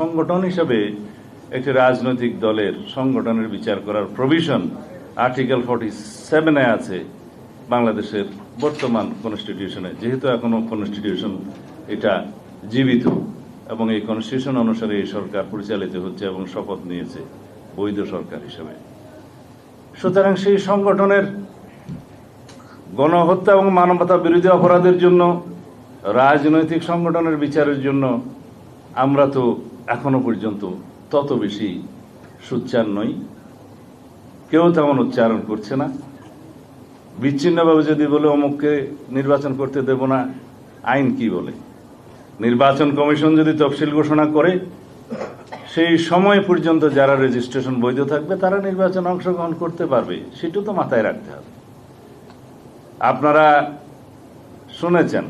সংগঠন হিসেবে একটি রাজনৈতিক দলের সংগঠনের বিচার করার প্রভিশন আর্টিকেল 47-এ আছে বাংলাদেশের বর্তমান কনস্টিটিউশনে। যেহেতু এখনো কনস্টিটিউশন এটা জীবিত এবং এই কনস্টিটিউশন অনুসারে এই সরকার পরিচালিত হচ্ছে এবং শপথ নিয়েছে বৈধ সরকার হিসেবে, সুতরাং সেই সংগঠনের গণহত্যা এবং মানবতা বিরোধী অপরাধের জন্য, রাজনৈতিক সংগঠনের বিচারের জন্য আমরা তো এখনো পর্যন্ত তত বেশি সোচ্চার নই, কেউ তেমন উচ্চারণ করছে না। বিচ্ছিন্নভাবে যদি বলে অমুককে নির্বাচন করতে দেব না, আইন কি বলে? নির্বাচন কমিশন যদি তফসিল ঘোষণা করে সেই সময় পর্যন্ত যারা রেজিস্ট্রেশন বৈধ থাকবে তারা নির্বাচনে অংশগ্রহণ করতে পারবে, সেটা তো মাথায় রাখতে হবে। আপনারা শুনেছেন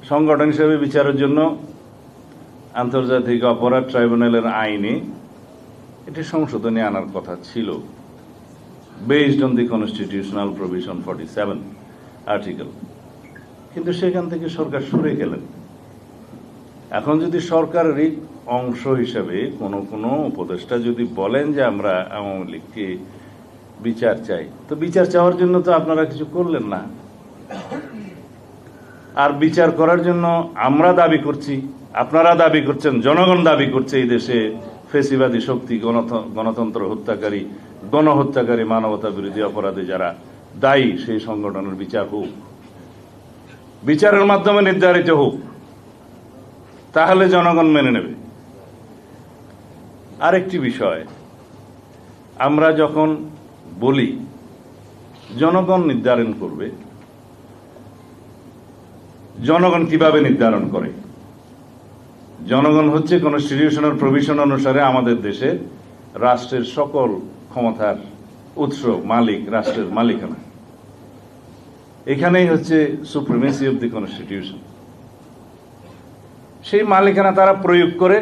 সংগঠন হিসেবে বিচারের জন্য আন্তর্জাতিক অপরাধ ট্রাইব্যুনালের আইনে এটি সংশোধনী আনার কথা ছিল, based on the constitutional provision 47 article, কিন্তু সেখান থেকে সরকার সরে গেলেন। এখন যদি সরকারেরই অংশ হিসেবে কোনো উপদেষ্টা যদি বলেন যে আমরা আওয়ামী লীগকে বিচার চাই, তো বিচার চাওয়ার জন্য তো আপনারা কিছু করলেন না। আর বিচার করার জন্য আমরা দাবি করছি, আপনারা দাবি করছেন, জনগণ দাবি করছে এই দেশে ফেসিবাদী শক্তি, গণতন্ত্র হত্যাকারী, গণহত্যাকারী, মানবতা বিরোধী অপরাধে যারা দায়ী সেই সংগঠনের বিচার হোক, বিচারের মাধ্যমে নির্ধারিত হোক, তাহলে জনগণ মেনে নেবে। আরেকটি বিষয়, আমরা যখন বলি জনগণ নির্ধারণ করবে, জনগণ কিভাবে নির্ধারণ করে? জনগণ হচ্ছে কনস্টিটিউশনাল প্রভিশন অনুসারে আমাদের দেশে রাষ্ট্রের সকল ক্ষমতার উৎস, মালিক, রাষ্ট্রের মালিকানা। এখানেই হচ্ছে সুপ্রিমেসি অব দি কনস্টিটিউশন। সেই মালিকানা তারা প্রয়োগ করে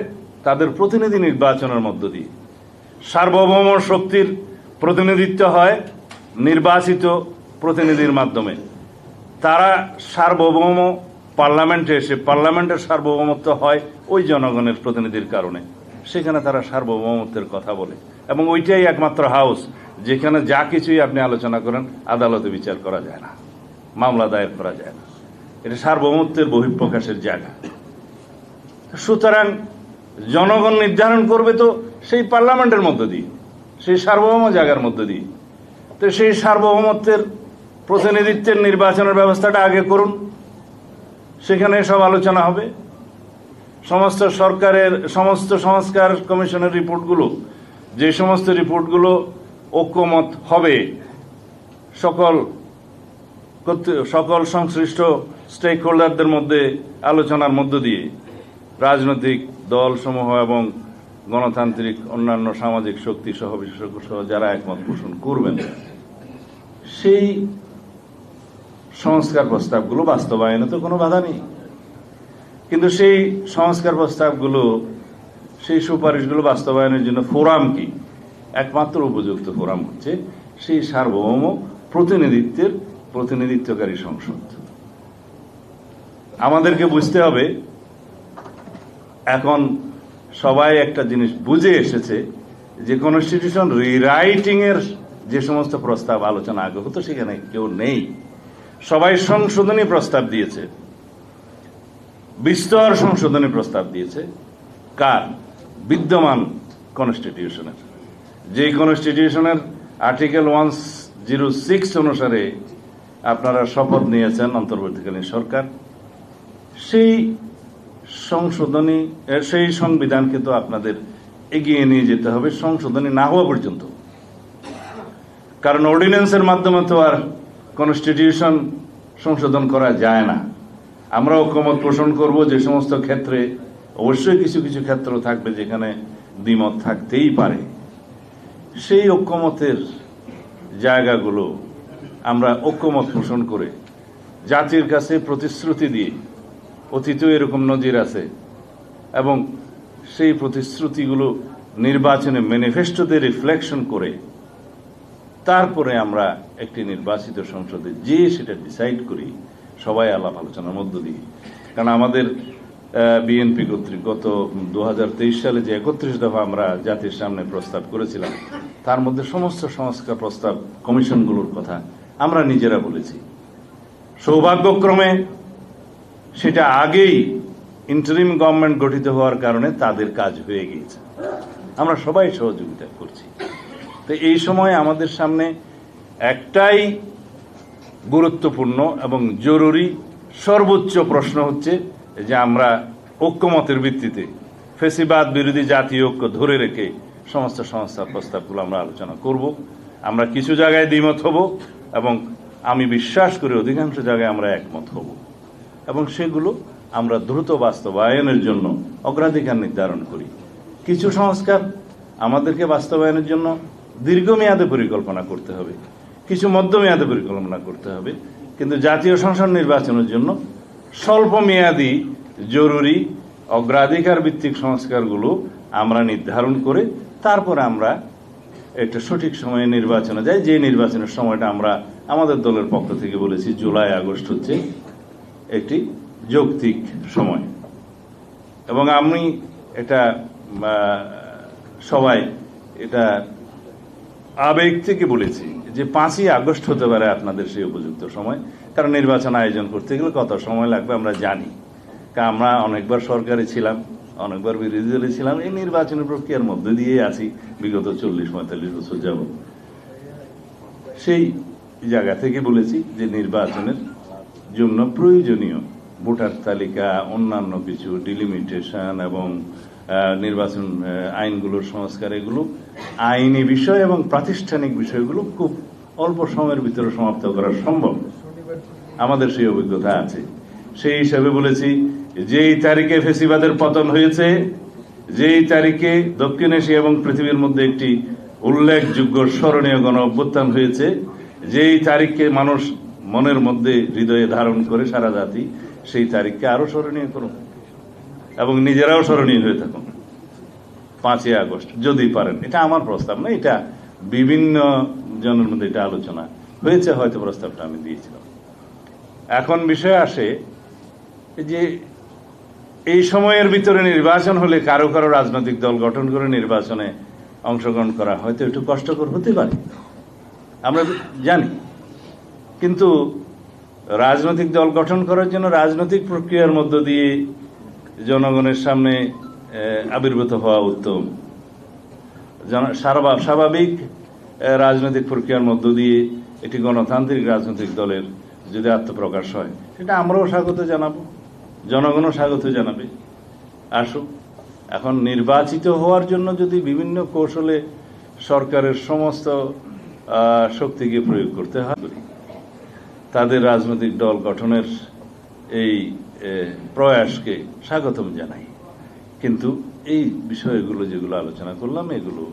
তাদের প্রতিনিধি নির্বাচনের মধ্য দিয়ে। সার্বভৌম শক্তির প্রতিনিধিত্ব হয় নির্বাচিত প্রতিনিধির মাধ্যমে। তারা সার্বভৌম পার্লামেন্টে এসে, পার্লামেন্টের সার্বভৌমত্ব হয় ওই জনগণের প্রতিনিধির কারণে। সেখানে তারা সার্বভৌমত্বের কথা বলে এবং ওইটাই একমাত্র হাউস যেখানে যা কিছুই আপনি আলোচনা করেন আদালতে বিচার করা যায় না, মামলা দায়ের করা যায় না। এটা সার্বভৌমত্বের বহিঃপ্রকাশের জায়গা। সুতরাং জনগণ নির্ধারণ করবে তো সেই পার্লামেন্টের মধ্য দিয়ে, সেই সার্বভৌম জায়গার মধ্য দিয়ে। তো সেই সার্বভৌমত্বের প্রতিনিধিত্বের নির্বাচনের ব্যবস্থাটা আগে করুন, সেখানে সব আলোচনা হবে। সমস্ত সরকারের সমস্ত সংস্কার কমিশনের রিপোর্টগুলো, যে সমস্ত রিপোর্টগুলো ঐক্যমত হবে সকল সংশ্লিষ্ট স্টেক হোল্ডারদের মধ্যে আলোচনার মধ্য দিয়ে, রাজনৈতিক দলসমূহ এবং গণতান্ত্রিক অন্যান্য সামাজিক শক্তি সহ বিশেষজ্ঞ সহ যারা একমত পোষণ করবেন, সেই সংস্কার প্রস্তাবগুলো বাস্তবায়নে তো কোনো বাধা নেই। কিন্তু সেই সংস্কার প্রস্তাবগুলো, সেই সুপারিশগুলো বাস্তবায়নের জন্য ফোরাম কি? একমাত্র উপযুক্ত ফোরাম হচ্ছে সেই সার্বভৌম প্রতিনিধিত্বকারী সংসদ। আমাদেরকে বুঝতে হবে, এখন সবাই একটা জিনিস বুঝে এসেছে যে কনস্টিটিউশন রিরাইটিং এর যে সমস্ত প্রস্তাব আলোচনা আগে হতো সেখানে কেউ নেই। সবাই সংশোধনী প্রস্তাব দিয়েছে, বিস্তর সংশোধনী প্রস্তাব দিয়েছে। কার? বিদ্যমান কনস্টিটিউশনের। যে কনস্টিটিউশনের আর্টিকেল 106 অনুসারে আপনারা শপথ নিয়েছেন অন্তর্বর্তীকালীন সরকার, সেই সংশোধনী, সেই সংবিধানকে তো আপনাদের এগিয়ে নিয়ে যেতে হবে সংশোধনী না হওয়া পর্যন্ত। কারণ অর্ডিন্যান্সের মাধ্যমে তো আর কনস্টিটিউশন সংশোধন করা যায় না। আমরা ঐক্যমত পোষণ করব যে সমস্ত ক্ষেত্রে, অবশ্যই কিছু কিছু ক্ষেত্র থাকবে যেখানে দ্বিমত থাকতেই পারে। সেই ঐক্যমতের জায়গাগুলো আমরা ঐক্যমত পোষণ করে জাতির কাছে প্রতিশ্রুতি দিয়ে, অতীতেও এরকম নজির আছে, এবং সেই প্রতিশ্রুতিগুলো নির্বাচনে ম্যানিফেস্টোতে রিফ্লেকশন করে তারপরে আমরা একটি নির্বাচিত সংসদে যে সেটা ডিসাইড করি সবাই আলাপ আলোচনার মধ্য দিয়ে। কারণ আমাদের বিএনপি কর্তৃক গত 2023 সালে যে 31 দফা আমরা জাতির সামনে প্রস্তাব করেছিলাম, তার মধ্যে সমস্ত সংস্কার প্রস্তাব কমিশনগুলোর কথা আমরা নিজেরা বলেছি। সৌভাগ্যক্রমে সেটা আগেই ইন্টারিম গভর্নমেন্ট গঠিত হওয়ার কারণে তাদের কাজ হয়ে গিয়েছে, আমরা সবাই সহযোগিতা করছি। তো এই সময় আমাদের সামনে একটাই গুরুত্বপূর্ণ এবং জরুরি সর্বোচ্চ প্রশ্ন হচ্ছে যে আমরা ঐক্যমতের ভিত্তিতে ফ্যাসিবাদ বিরোধী জাতীয় ঐক্য ধরে রেখে সমস্ত সংস্থার প্রস্তাবগুলো আমরা আলোচনা করব। আমরা কিছু জায়গায় দ্বিমত হব এবং আমি বিশ্বাস করি অধিকাংশ জায়গায় আমরা একমত হব, এবং সেগুলো আমরা দ্রুত বাস্তবায়নের জন্য অগ্রাধিকার নির্ধারণ করি। কিছু সংস্কার আমাদেরকে বাস্তবায়নের জন্য দীর্ঘমেয়াদে পরিকল্পনা করতে হবে, কিছু মধ্যমেয়াদে পরিকল্পনা করতে হবে, কিন্তু জাতীয় সংসদ নির্বাচনের জন্য স্বল্প মেয়াদী জরুরি অগ্রাধিকার ভিত্তিক সংস্কারগুলো আমরা নির্ধারণ করে তারপরে আমরা একটা সঠিক সময়ে নির্বাচনে যাই। যে নির্বাচনের সময়টা আমরা আমাদের দলের পক্ষ থেকে বলেছি জুলাই আগস্ট হচ্ছে একটি যৌক্তিক সময়, এবং আমি এটা সবাই এটা আবেগ থেকে বলেছি যে 5ই আগস্ট হতে পারে আপনাদের সেই উপযুক্ত সময়, কারণ নির্বাচন আয়োজন করতে গেলে কত সময় লাগবে আমরা জানি, কারণ আমরা অনেকবার সরকারে ছিলাম, অনেকবার বিরোধী দলে ছিলাম, এই নির্বাচনের প্রক্রিয়ার মধ্যে দিয়ে আছি বিগত 40-45 বছর যাব। সেই জায়গা থেকে বলেছি যে নির্বাচনের জন্য প্রয়োজনীয় ভোটার তালিকা, অন্যান্য কিছু ডিলিমিটেশন এবং নির্বাচন আইনগুলোর সংস্কার, এগুলো আইনি বিষয় এবং প্রাতিষ্ঠানিক বিষয়গুলো খুব অল্প সময়ের ভিতরে সমাপ্ত করা সম্ভব, আমাদের সেই অভিজ্ঞতা আছে। সেই হিসাবে বলেছি যেই তারিখে ফ্যাসিবাদের পতন হয়েছে, যেই তারিখে দক্ষিণ এশিয়া এবং পৃথিবীর মধ্যে একটি উল্লেখযোগ্য স্মরণীয় গণ অভ্যুত্থান হয়েছে, যেই তারিখকে মানুষ মনের মধ্যে হৃদয়ে ধারণ করে সারা জাতি, সেই তারিখকে আরো স্মরণীয় করুন এবং নিজেরাও স্মরণীয় হয়ে থাকুন 5ই আগস্ট যদি পারেন। এটা আমার প্রস্তাব না, এটা বিভিন্ন জনের মধ্যে এটা আলোচনা হয়েছে, হয়তো প্রস্তাবটা আমি দিয়েছিলাম। এখন বিষয় আসে যে এই সময়ের ভিতরে নির্বাচন হলে কারো কারো রাজনৈতিক দল গঠন করে নির্বাচনে অংশগ্রহণ করা হয়তো একটু কষ্টকর হতে পারে, আমরা জানি, কিন্তু রাজনৈতিক দল গঠন করার জন্য রাজনৈতিক প্রক্রিয়ার মধ্য দিয়ে জনগণের সামনে আবির্ভূত হওয়া উত্তম। স্বাভাবিক রাজনৈতিক প্রক্রিয়ার মধ্য দিয়ে একটি গণতান্ত্রিক রাজনৈতিক দলের যদি আত্মপ্রকাশ হয়, সেটা আমরাও স্বাগত জানাবো, জনগণও স্বাগত জানাবে। আসুক, এখন নির্বাচিত হওয়ার জন্য যদি বিভিন্ন কৌশলে সরকারের সমস্ত শক্তিকে প্রয়োগ করতে হয়, তাদের রাজনৈতিক দল গঠনের এই প্রয়াসকে স্বাগতম জানাই, কিন্তু এই বিষয়গুলো যেগুলো আলোচনা করলাম এগুলো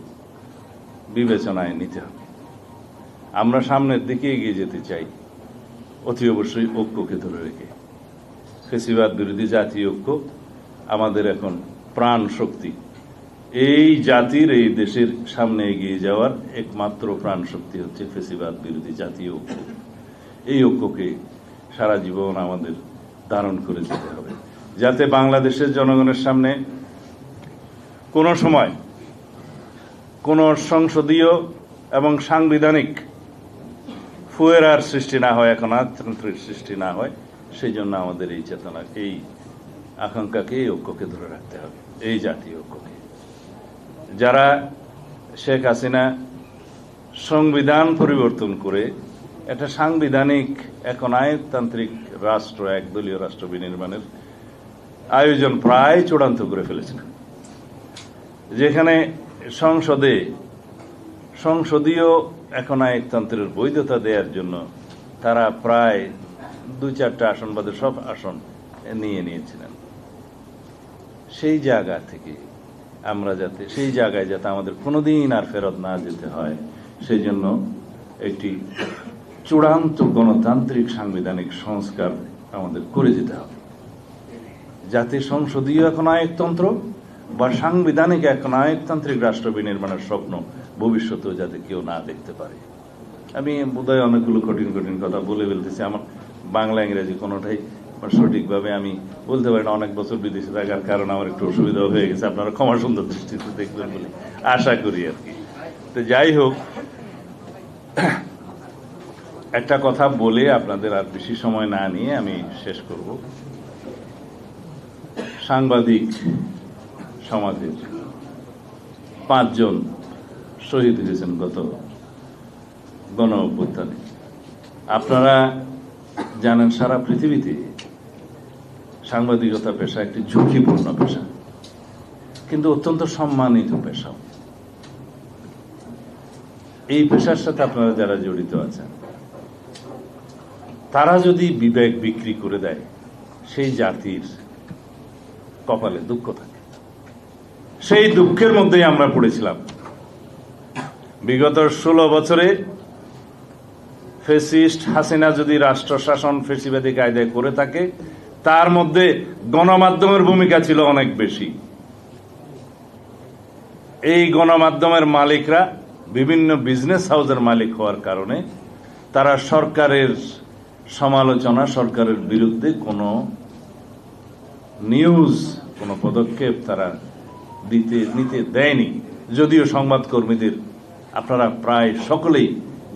বিবেচনায় নিতে হবে। আমরা সামনের দিকে এগিয়ে যেতে চাই, অতি অবশ্যই ঐক্যকে ধরে রেখে। ফ্যাসিবাদ বিরোধী জাতীয় ঐক্য আমাদের এখন প্রাণ শক্তি, এই জাতির, এই দেশের সামনে এগিয়ে যাওয়ার একমাত্র প্রাণ শক্তি হচ্ছে ফ্যাসিবাদ বিরোধী জাতীয় ঐক্য। এই ঐক্যকে সারা জীবন আমাদের ধারণ করে যেতে হবে, যাতে বাংলাদেশের জনগণের সামনে কোনো সময় কোনো সংসদীয় এবং সাংবিধানিক ফুয়েরার সৃষ্টি না হয়, এখন আতন্ত্রের সৃষ্টি না হয়। সেই জন্য আমাদের এই চেতনা, এই আকাঙ্ক্ষাকে, এই ঐক্যকে ধরে রাখতে হবে, এই জাতীয় ঐক্যকে। যারা শেখ হাসিনা সংবিধান পরিবর্তন করে একটা সাংবিধানিক এখন আয়তান্ত্রিক রাষ্ট্র, একদলীয় রাষ্ট্র বিনির্মাণের আয়োজন প্রায় চূড়ান্ত করে ফেলেছেন, যেখানে সংসদীয় এখন আয়তন্ত্রের বৈধতা দেওয়ার জন্য তারা প্রায় 2-4টা আসন বাদে সব আসন নিয়ে নিয়েছিলেন। সেই জায়গা থেকে আমরা যাতে সেই জায়গায় যাতে আমাদের কোনোদিন আর ফেরত না যেতে হয়, সেই জন্য একটি চূড়ান্ত গণতান্ত্রিক সাংবিধানিক সংস্কার আমাদের করে যেতে হবে, যাতে সংসদীয় এখন আয়কতন্ত্র বা সাংবিধানিক এখন আয়কতান্ত্রিক রাষ্ট্র বিনির্মাণের স্বপ্ন ভবিষ্যতেও যাতে কেউ না দেখতে পারে। আমি বোধহয় অনেকগুলো কঠিন কঠিন কথা বলে ফেলতেছি, আমার বাংলা ইংরেজি কোনোটাই সঠিকভাবে আমি বলতে পারি না, অনেক বছর বিদেশে থাকার কারণে আমার একটু অসুবিধা হয়ে গেছে, আপনারা ক্ষমা সুন্দর দৃষ্টিতে দেখবেন বলে আশা করি আর কি। তো যাই হোক, একটা কথা বলে আপনাদের আর বেশি সময় না নিয়ে আমি শেষ করব। সাংবাদিক সমাজের 5 জন শহীদ হয়েছেন গত গণ অভ্যুত্থানে। আপনারা জানেন সারা পৃথিবীতে সাংবাদিকতা পেশা একটি ঝুঁকিপূর্ণ পেশা, কিন্তু অত্যন্ত সম্মানিত পেশা। এই পেশার সাথে আপনারা যারা জড়িত আছেন, তারা যদি বিবেক বিক্রি করে দেয়, সেই জাতির কপালে দুঃখ থাকে। সেই দুঃখের মধ্যেই আমরা পড়েছিলাম। বিগত 16 বছরে ফ্যাসিস্ট হাসিনা যদি রাষ্ট্র শাসন ফ্যাসিবাদী কায়দায় করে থাকে, তার মধ্যে গণমাধ্যমের ভূমিকা ছিল অনেক বেশি। এই গণমাধ্যমের মালিকরা বিভিন্ন বিজনেস হাউসের মালিক হওয়ার কারণে তারা সরকারের সমালোচনা, সরকারের বিরুদ্ধে কোনো নিউজ, কোনো পদক্ষেপ তারা নিতে দেয়নি। যদিও সংবাদকর্মীদের আপনারা প্রায় সকলেই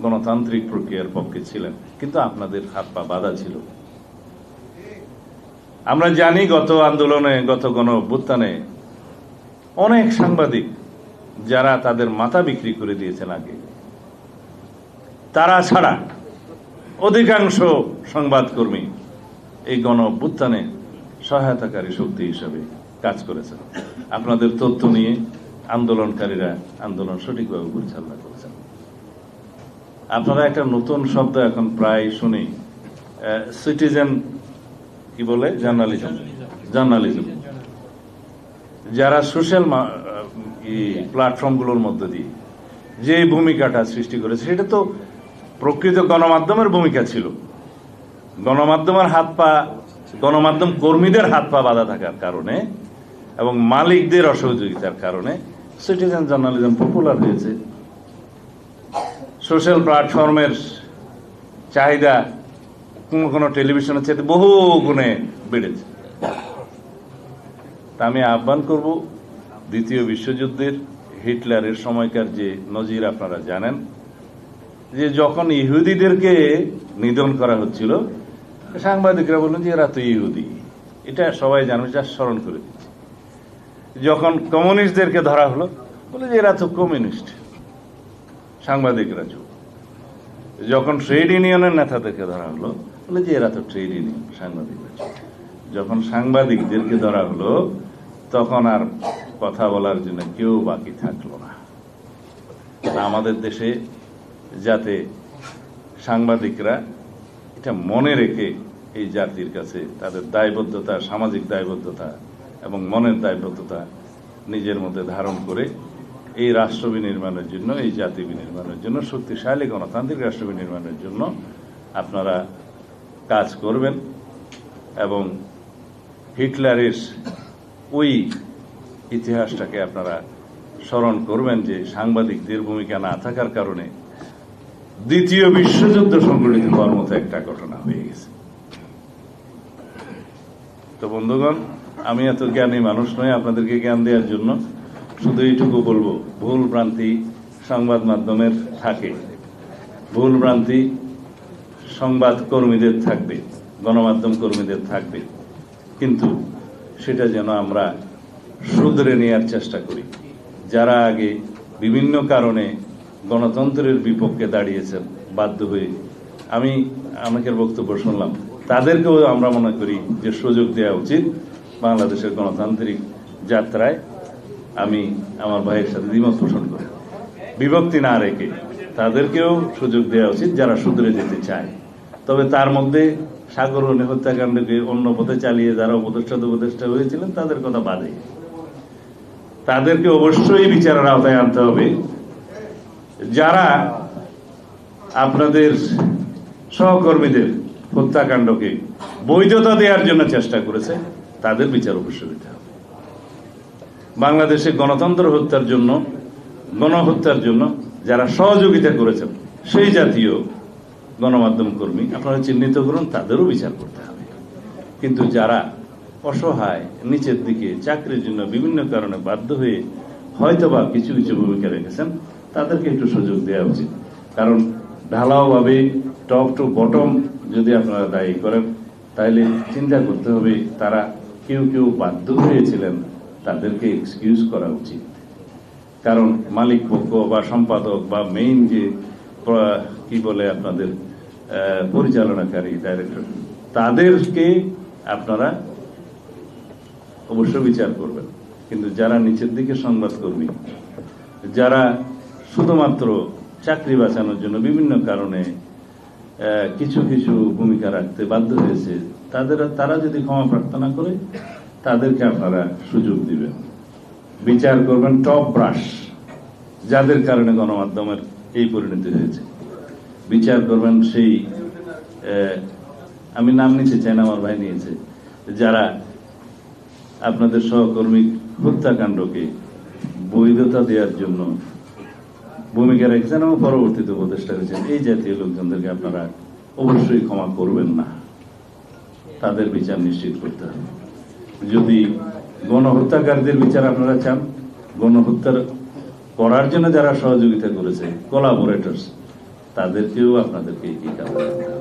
গণতান্ত্রিক প্রক্রিয়ার পক্ষে ছিলেন, কিন্তু আপনাদের হাত পা বাঁধা ছিল। আমরা জানি গত আন্দোলনে, গত গণ অভ্যুত্থানে অনেক সাংবাদিক যারা তাদের মাথা বিক্রি করে দিয়েছেন আগে, তারা ছাড়া অধিকাংশ সংবাদকর্মী এই গণ অভ্যুত্থানে সহায়তাকারী শক্তি হিসাবে কাজ করেছেন। আপনাদের তথ্য নিয়ে আন্দোলনকারীরা আন্দোলন সঠিকভাবে পরিচালনা করেছেন। আপনারা একটা নতুন শব্দ এখন প্রায় শুনি, সিটিজেন কি বলে, জার্নালিজম। যারা সোশ্যাল প্ল্যাটফর্মগুলোর মধ্য দিয়ে যে ভূমিকাটা সৃষ্টি করেছে, সেটা তো প্রকৃত গণমাধ্যমের ভূমিকা ছিল। গণমাধ্যমের হাত পা, গণমাধ্যম কর্মীদের হাত পা বাঁধা থাকার কারণে এবং মালিকদের অসহযোগিতার কারণে সিটিজেন জার্নালিজম পপুলার হয়েছে। সোশ্যাল প্ল্যাটফর্মের চাহিদা কোনো টেলিভিশনের চাইতে বহু গুণে বেড়েছে। তা আমি আহ্বান করব, দ্বিতীয় বিশ্বযুদ্ধের হিটলারের সময়কার যে নজির আপনারা জানেন, যে যখন ইহুদিদেরকে নিধন করা হচ্ছিল, সাংবাদিকরা বললেন যে এরা তো ইহুদি। এটা সবাই জানে, যা স্মরণ করে দিচ্ছে। যখন কমিউনিস্টদেরকে ধরা হলো, বলে যে এরা তো কমিউনিস্ট, সাংবাদিকরা চুপ। যখন ট্রেড ইউনিয়নের নেতাদেরকে ধরা হলো, বলে যে এরা তো ট্রেড ইউনিয়ন, সাংবাদিকরা চুপ। যখন সাংবাদিকদেরকে ধরা হলো, তখন আর কথা বলার জন্য কেউ বাকি থাকলো না। আমাদের দেশে যাতে সাংবাদিকরা এটা মনে রেখে এই জাতির কাছে তাদের দায়বদ্ধতা, সামাজিক দায়বদ্ধতা এবং মনের দায়বদ্ধতা নিজের মধ্যে ধারণ করে এই রাষ্ট্র বিনির্মাণের জন্য, এই জাতি বিনির্মাণের জন্য, শক্তিশালী গণতান্ত্রিক রাষ্ট্র বিনির্মাণের জন্য আপনারা কাজ করবেন এবং হিটলারের ওই ইতিহাসটাকে আপনারা স্মরণ করবেন যে সাংবাদিকদের ভূমিকা না থাকার কারণে দ্বিতীয় বিশ্বযুদ্ধ সংঘটিত হওয়ার মতো একটা ঘটনা হয়ে গেছে। তো বন্ধুগণ, আমি এত জ্ঞানী মানুষ নই আপনাদেরকে জ্ঞান দেওয়ার জন্য, শুধু এইটুকু বলবো, ভুল ভ্রান্তি সংবাদ মাধ্যমের থাকে, ভুল ভ্রান্তি সংবাদ কর্মীদের থাকবে, গণমাধ্যম কর্মীদের থাকবে, কিন্তু সেটা যেন আমরা শুধরে নেওয়ার চেষ্টা করি। যারা আগে বিভিন্ন কারণে গণতন্ত্রের বিপক্ষে দাঁড়িয়েছেন বাধ্য হয়ে, আমি অনেকের বক্তব্য শুনলাম, তাদেরকেও আমরা মনে করি যে সুযোগ দেওয়া উচিত বাংলাদেশের গণতান্ত্রিক যাত্রায়। আমি আমার ভাইয়ের সাথে দ্বিমত পোষণ করি, বিভক্তি না রেখে তাদেরকেও সুযোগ দেওয়া উচিত যারা শুধরে যেতে চায়। তবে তার মধ্যে সাগরহনী হত্যাকাণ্ডকে অন্য পথে চালিয়ে যারা উপদেষ্টা হয়েছিলেন তাদের কথা বাদে, তাদেরকে অবশ্যই বিচারের আওতায় আনতে হবে। যারা আপনাদের সহকর্মীদের হত্যাকাণ্ডকে বৈধতা দেওয়ার জন্য চেষ্টা করেছে, তাদের বিচার অবশ্যই দিতে হবে। বাংলাদেশে গণতন্ত্র হত্যার জন্য, গণহত্যার জন্য যারা সহযোগিতা করেছেন সেই জাতীয় গণমাধ্যম কর্মী আপনারা চিহ্নিত করুন, তাদেরও বিচার করতে হবে। কিন্তু যারা অসহায়, নিচের দিকে চাকরির জন্য বিভিন্ন কারণে বাধ্য হয়ে হয়তোবা কিছু কিছু ভূমিকা রেখেছেন, তাদেরকে একটু সুযোগ দেওয়া উচিত। কারণ ঢালাওভাবে টপ টু বটম যদি আপনারা দায়ী করেন, তাহলে চিন্তা করতে হবে তারা কেউ কেউ বাধ্য হয়েছিলেন, তাদেরকে এক্সকিউজ করা উচিত। কারণ মালিক পক্ষ বা সম্পাদক বা মেইন যে কি বলে আপনাদের পরিচালনাকারী ডাইরেক্টর, তাদেরকে আপনারা অবশ্য বিচার করবেন। কিন্তু যারা নিচের দিকে সংবাদকর্মী, যারা শুধুমাত্র চাকরি বাঁচানোর জন্য বিভিন্ন কারণে কিছু কিছু ভূমিকা রাখতে বাধ্য হয়েছে, তারা যদি ক্ষমা প্রার্থনা করে, তাদেরকে আপনারা সুযোগ দিবেন। বিচার করবেন টপ ব্রাশ, যাদের কারণে গণমাধ্যমের এই পরিণতি হয়েছে। বিচার করবেন সেই, আমি নাম নিতে চাই না, আমার ভাই নিয়েছে, যারা আপনাদের সহকর্মী হত্যাকাণ্ডকে বৈধতা দেওয়ার জন্য ভূমিকা রেখেছেন এবং পরবর্তীতে উপদেষ্টা হয়েছেন। এই জাতীয় লোকজনদেরকে আপনারা অবশ্যই ক্ষমা করবেন না, তাদের বিচার নিশ্চিত করতে হবে। যদি গণহত্যাকারীদের বিচার আপনারা চান, গণহত্যার করার জন্য যারা সহযোগিতা করেছে, কোলাবোরেটরস, তাদেরকেও আপনাদেরকে এই কাজ করতে হবে।